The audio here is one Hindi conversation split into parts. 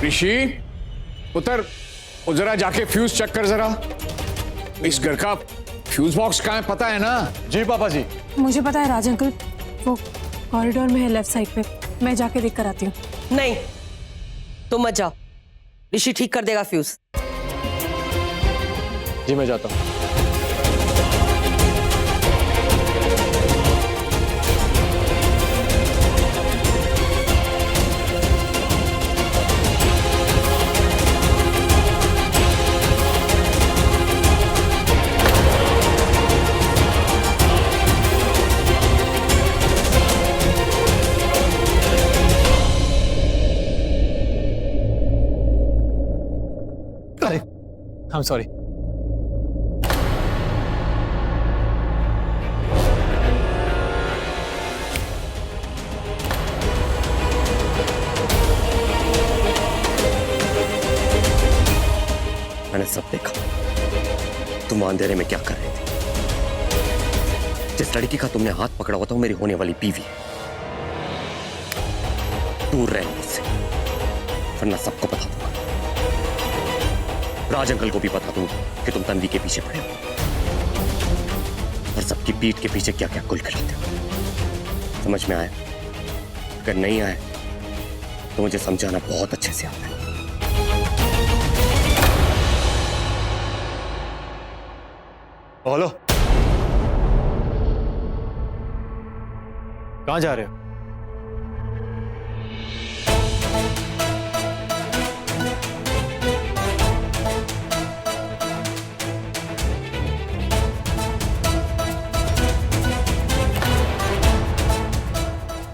ऋषि उतर, जरा जाके फ्यूज चेक कर जरा। इस घर का फ्यूज बॉक्स कहाँ है पता है ना? जी पापा जी। मुझे पता है राज अंकल, वो कॉरिडोर में है लेफ्ट साइड पे। मैं जाके देख कर आती हूँ। नहीं, तुम मत जाओ, ऋषि ठीक कर देगा फ्यूज। जी मैं जाता हूँ। I'm sorry. मैंने सब देखा, तुम अंधेरे में क्या कर रहे थे। जिस लड़की का तुमने हाथ पकड़ा हुआ था वो मेरी होने वाली बीवी है। दूर रहना मुझसे, वरना सबको बता दूंगा। राज अंकल को भी बता दूंगा कि तुम तन्वी के पीछे पड़े हो और सबकी पीठ के पीछे क्या क्या कुल खिलाते हो। समझ में आया? अगर नहीं आया तो मुझे समझाना बहुत अच्छे से आता है। हेलो, कहां जा रहे हो?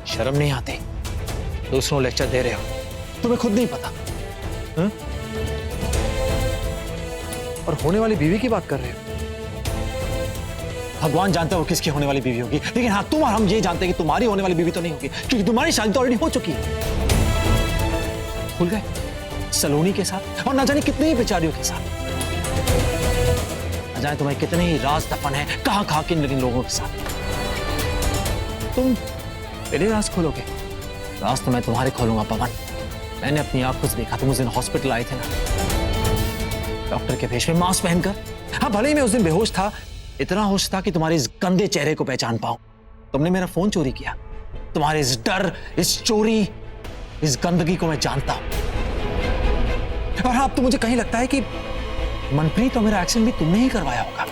शर्म नहीं आती? दूसरों लेक्चर दे रहे हो, तुम्हें खुद नहीं पता। हुँ? और होने वाली बीवी की बात कर रहे हो। भगवान जानता है वो किसकी होने वाली बीवी होगी, लेकिन हाँ तुम और हम ये जानते हैं कि तुम्हारी होने वाली बीवी तो नहीं होगी, क्योंकि तुम्हारी शादी तो ऑलरेडी हो चुकी है। भूल गए? सलोनी के साथ और ना जाने कितने ही बेचारियों के साथ। ना जाने तुम्हें कितने ही राज दफन है कहां किन लोगों के साथ। तुम मेरे राज खोलोगे? राज तो मैं तुम्हारे खोलूंगा पवन। मैंने अपनी आंखों से देखा, तुम उस दिन हॉस्पिटल आए थे ना, डॉक्टर के भेष में मास्क पहनकर। हाँ भले ही मैं उस दिन बेहोश था, इतना होश था कि तुम्हारे इस गंदे चेहरे को पहचान पाऊं। तुमने मेरा फोन चोरी किया, तुम्हारे इस डर, इस चोरी, इस गंदगी को मैं जानता हूं। और अब तो मुझे कहीं लगता है कि मनप्रीत और मेरा एक्सीडेंट भी तुमने ही करवाया होगा।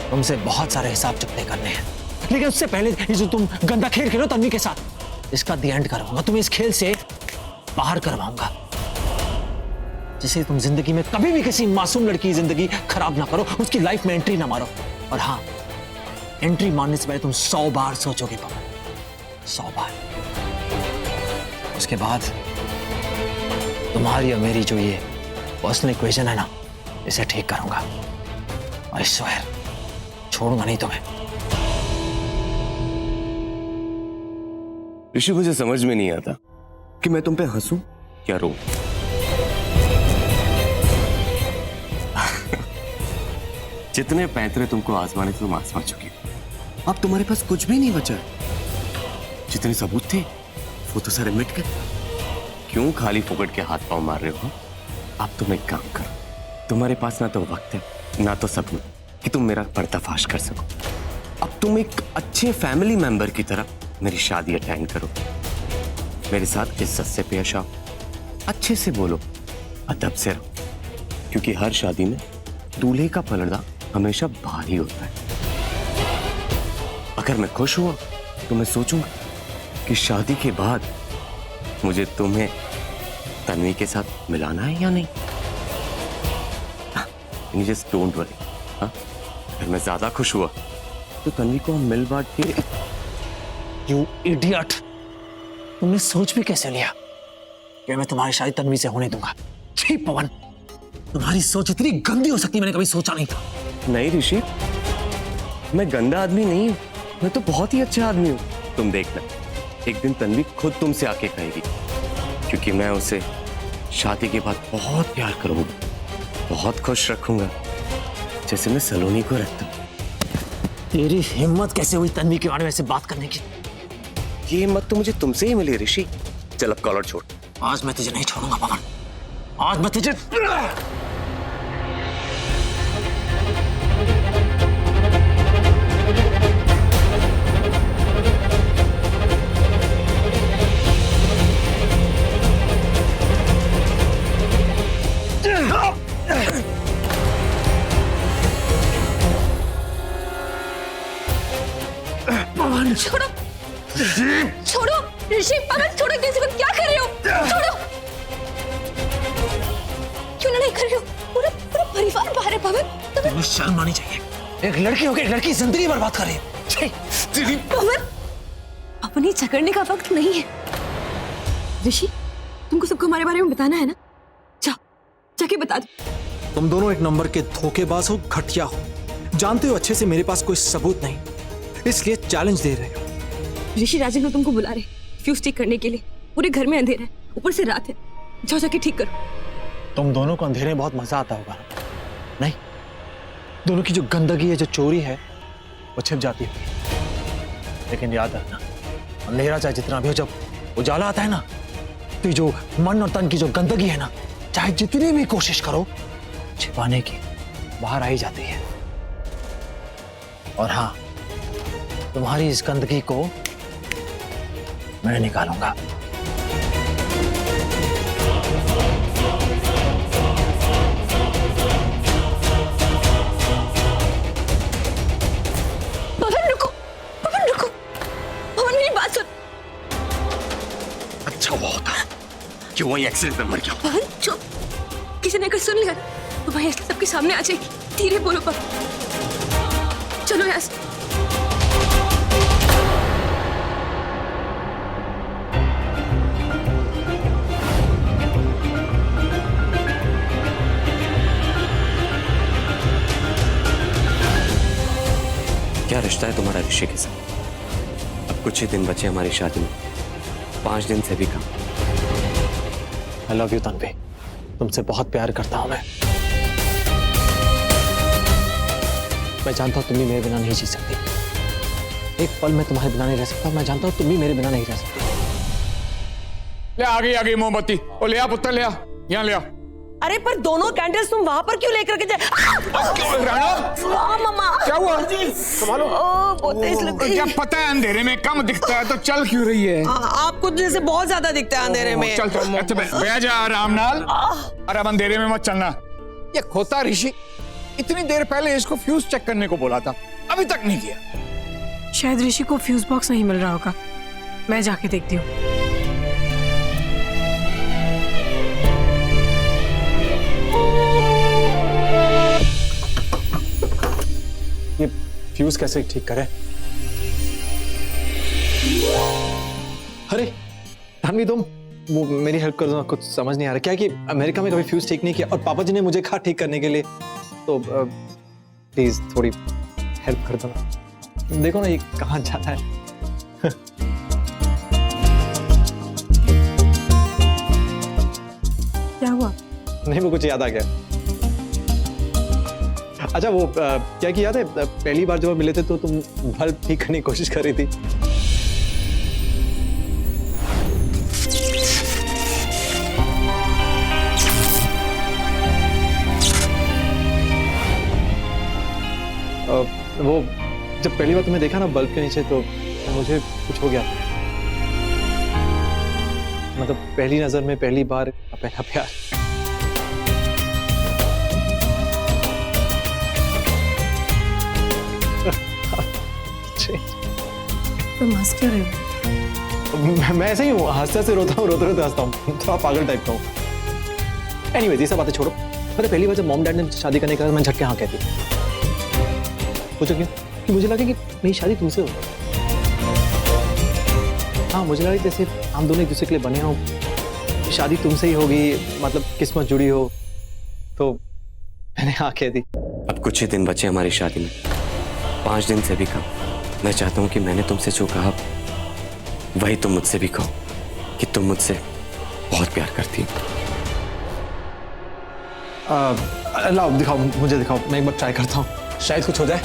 तुमसे बहुत सारे हिसाब चुकते करने हैं, लेकिन उससे पहले ये जो तुम गंदा खेल खेलो तन्वी के साथ, इसका दी एंड करवाऊंगा। तुम्हें इस खेल से बाहर करवाऊंगा, जिसे तुम जिंदगी में कभी भी किसी मासूम लड़की की जिंदगी खराब ना करो, उसकी लाइफ में एंट्री ना मारो। और हाँ, एंट्री मारने से पहले तुम 100 बार सोचोगे पवन, 100 बार। उसके बाद तुम्हारी और मेरी जो ये पर्सनल इक्वेशन है ना, इसे ठीक करूंगा। आई स्वेयर, छोड़ूंगा नहीं तुम्हें। ऋषि, मुझे समझ में नहीं आता कि मैं तुम पे हंसूं या रो। जितने पैंतरे तुमको आजमाने थे तुम आजमा चुकी हो, अब तुम्हारे पास कुछ भी नहीं बचा। जितने सबूत थे वो तो सारे मिट गए। क्यों खाली फोकट के हाथ पांव मार रहे हो? अब तुम एक काम करो, तुम्हारे पास ना तो वक्त है ना तो सबूत कि तुम मेरा पर्दाफाश कर सको। अब तुम एक अच्छे फैमिली मेंबर की तरह मेरी शादी अटेंड करो, मेरे साथ इज्जत से पेश आओ, अच्छे से बोलो, अदब से रहो, क्योंकि हर शादी में दूल्हे का पलड़ा हमेशा भारी होता है। अगर मैं खुश हुआ तो मैं सोचूंगा कि शादी के बाद मुझे तुम्हें तन्वी के साथ मिलाना है या नहीं। Just don't worry. अगर मैं ज्यादा खुश हुआ तो तन्वी को हम मिल बांट के। You idiot! तुमने सोच भी कैसे लिया कि मैं तुम्हारी शादी तन्वी से होने दूंगा? छी पवन, तुम्हारी सोच इतनी गंदी हो सकती मैंने कभी सोचा नहीं था। नहीं ऋषि, मैं गंदा आदमी नहीं हूं, मैं तो बहुत ही अच्छा आदमी हूं। तुम देखना, एक दिन तन्वी खुद तुमसे आके कहेगी, क्योंकि मैं उसे शादी के बाद बहुत प्यार करूंगा, बहुत खुश रखूंगा, जैसे मैं सलोनी को रखता हूं। तेरी हिम्मत कैसे हुई तन्वी के बारे में ऐसे बात करने की? ये हिम्मत तो मुझे तुमसे ही मिली ऋषि। चल अब कॉलर छोड़, आज मैं तुझे नहीं छोड़ूंगा पवन, आज मैं तुझे छोड़ो छोड़ो ऋषि, पवन छोड़ो, किसी को क्या कर रहे हो? छोड़ो, क्यों लड़ाई कर रहे हो? पूरा पूरा परिवार बाहर है पवन। तुम्हें शर्म आनी चाहिए। एक लड़की होकर एक लड़की की जिंदगी बर्बाद कर रही है। पवन, अपनी झगड़ने का वक्त नहीं है। ऋषि, तुमको सबको हमारे बारे में बताना है ना? जाओ, जाके बता दो। तुम दोनों एक नंबर के धोखेबाज हो, घटिया हो। जानते हो अच्छे से मेरे पास कोई सबूत नहीं, इसलिए चैलेंज दे रहे हो। ऋषि, राजेंद्र तुमको बुला रहे फ्यूज ठीक करने के लिए। पूरे घर में अंधेरा है, ऊपर से रात है। जाओ जाके ठीक करो। तुम दोनों को अंधेरे में बहुत मजा आता होगा, नहीं? दोनों की जो गंदगी है, जो चोरी है, वो छिप जाती है। लेकिन याद रखना, अंधेरा चाहे जितना भी हो, जब उजाला आता है ना, तो जो मन और तन की जो गंदगी है ना, चाहे जितनी भी कोशिश करो छिपाने की, बाहर आई जाती है। और हाँ, तुम्हारी इस गंदगी को मैं निकालूंगा। पवन रुको, पवन रुको, पवन मेरी बात सुन। अच्छा हुआ होता कि वही एक्सीडेंट में मर गया। पवन चुप, किसी ने अगर सुन लिया तो वही सबके सामने आ जाएगी। धीरे बोलो पवन, चलो यहाँ से। क्या रिश्ता है तुम्हारा ऋषि के साथ? अब कुछ ही दिन बचे हमारी शादी में, 5 दिन से भी कम। आई लव यू तन्वी, तुमसे बहुत प्यार करता हूं मैं। जानता हूं तुम भी मेरे बिना नहीं जी सकती। एक पल मैं तुम्हारे बिना नहीं रह सकता। मैं जानता हूं तुम भी मेरे बिना नहीं रह सकती। ले आ गई मोमबत्ती। ओ ले आ पुत्र, ले आ, यहाँ ले आ। अरे पर दोनों कैंडल्स तुम वहां पर क्यों लेकर के जाए? राणा, मम्मा, क्या हुआ? संभालो। बहुत तेज लग रही है। जब पता है अंधेरे में कम दिखता है तो चल क्यों रही है? आपको जैसे बहुत ज्यादा दिखता है अंधेरे में। चल चल, अच्छा बैठ जा आराम नाल। और अब अंधेरे में मत चलना। ये खोता ऋषि इतनी देर पहले इसको फ्यूज चेक करने को बोला था, अभी तक नहीं किया। शायद ऋषि को फ्यूज बॉक्स नहीं मिल रहा होगा, मैं जाके देखती हूँ। ये फ्यूज कैसे ठीक करे? अरे तन्वी, तुम वो मेरी हेल्प कर दो ना, कुछ समझ नहीं आ रहा। क्या है कि अमेरिका में कभी फ्यूज ठीक नहीं किया और पापा जी ने मुझे कहा ठीक करने के लिए, तो प्लीज थोड़ी हेल्प कर दो ना। देखो ना ये कहाँ जाता है। क्या हुआ? नहीं, वो कुछ याद आ गया। अच्छा वो क्या कि याद है पहली बार जब मिले थे तो तुम बल्ब ठीक करने की कोशिश कर रही थी। वो जब पहली बार तुम्हें देखा ना बल्ब के नीचे, तो मुझे कुछ हो गया। मतलब पहली नजर में पहली बार पहला प्यार। तुम हंस क्यों रहे हो? मैं ऐसे ही हूँ, हंसते हंसते रोता हूँ, रोते रोते हंसता हूँ, थोड़ा पागल टाइप का हूँ। एनीवेज ये सब बातें छोड़ो। मैंने पहली बार जब मॉम डैड ने शादी करने का मैं झटके हाँ कहती। पूछो क्यों? कि मुझे लगा कि मेरी शादी तुमसे हो। हाँ, मुझे लगा जैसे हम दोनों एक दूसरे के लिए बने हो, शादी तुमसे ही होगी, मतलब किस्मत जुड़ी हो, तो मैंने हाँ कह दी। अब कुछ ही दिन बचे हमारी शादी में, 5 दिन से भी कम। मैं चाहता हूँ कि मैंने तुमसे जो कहा वही तुम मुझसे भी कहो कि तुम मुझसे बहुत प्यार करती हो। लाओ दिखाओ, मुझे दिखाओ, मैं एक बार ट्राई करता हूँ, शायद कुछ हो जाए।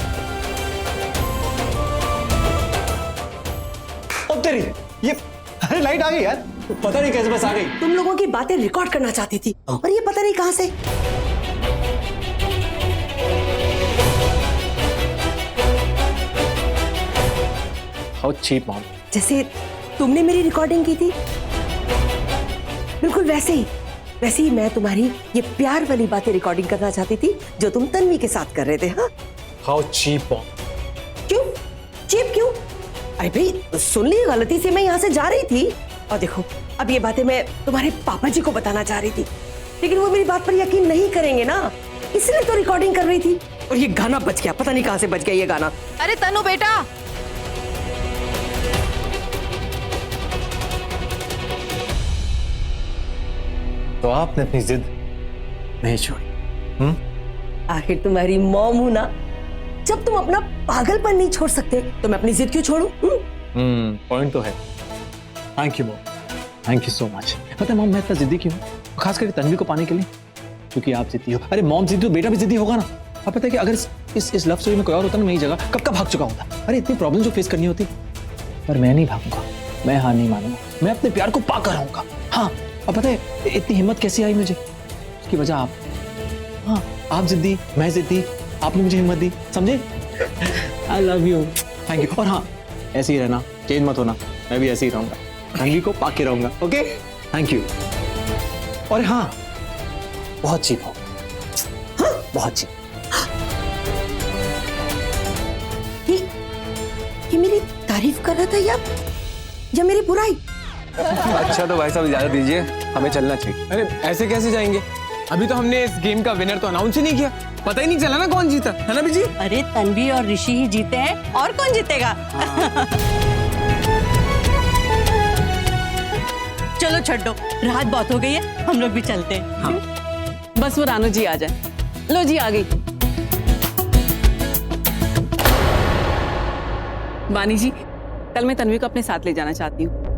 अब तेरी ये अरे लाइट आ गई यार, पता नहीं कैसे बस आ गई। तुम लोगों की बातें रिकॉर्ड करना चाहती थी और ये पता नहीं कहां से। How cheap mom. जैसे तुमने मेरी रिकॉर्डिंग की थी, बिल्कुल वैसे ही मैं तुम्हारी ये प्यार वाली बातें रिकॉर्डिंग करना चाहती थी जो तुम तन्वी के साथ कर रहे थे। हाँ, हाउ चीप मॉम। क्यों चीप क्यों? अरे भाई सुन ली, गलती से मैं यहाँ से जा रही थी और देखो अब ये बातें मैं तुम्हारे पापा जी को बताना चाह रही थी, लेकिन वो मेरी बात पर यकीन नहीं करेंगे ना, इसलिए तो रिकॉर्डिंग कर रही थी। और ये गाना बच गया, पता नहीं कहां से बच गया ये गाना। अरे तनु बेटा, तो आपने अपनी जिद नहीं छोड़ी। आखिर तुम्हारी मॉम हूं ना, जब तुम अपना पागलपन नहीं छोड़ सकते तो मैं अपनी जिद क्यों छोड़ूं? पॉइंट तो है। Thank you mom, thank you so much. पता है मॉम मैं इतना जिद्दी क्यों हूँ, खास करके तन्वी को पाने के लिए, क्योंकि आप जिद्दी हो। अरे मॉम जिद्दी हो, बेटा भी जिद्दी होगा ना। आप पता है कि अगर इस लव स्टोरी में कोई और होता ना मेरी जगह, कब का भाग चुका होता। अरे इतनी प्रॉब्लम जो फेस करनी होती, पर मैं नहीं भागूंगा, मैं हार नहीं मानूंगा, मैं अपने प्यार को पा कर रहूंगा। हाँ, अब पता है इतनी हिम्मत कैसे आई मुझे, उसकी वजह आप। हाँ, आप जिद्दी, मैं जिद्दी, आपने मुझे हिम्मत दी, समझे? I love you, thank you. और हाँ, ऐसे ही रहना, चेंज मत होना, मैं भी ऐसे ही रहूंगा, तन्वी को पाके रहूंगा। Okay, thank you. और हाँ, बहुत चीप हो, बहुत चीप। ये मेरी तारीफ कर रहा था या मेरी बुराई? अच्छा तो भाई साहब इजाजत दीजिए, हमें चलना चाहिए। अरे ऐसे कैसे जाएंगे? अभी तो हमने इस गेम का विनर तो अनाउंस ही नहीं किया, पता ही नहीं चला ना कौन जीता, है ना बीजी? अरे तन्वी और ऋषि ही जीते हैं, और कौन जीतेगा? चलो छड्डो, रात बहुत हो गई है, हम लोग भी चलते हैं। हाँ। बस वो रानू जी आ जाए। लो जी आ गई। वानी जी, कल मैं तन्वी को अपने साथ ले जाना चाहती हूँ।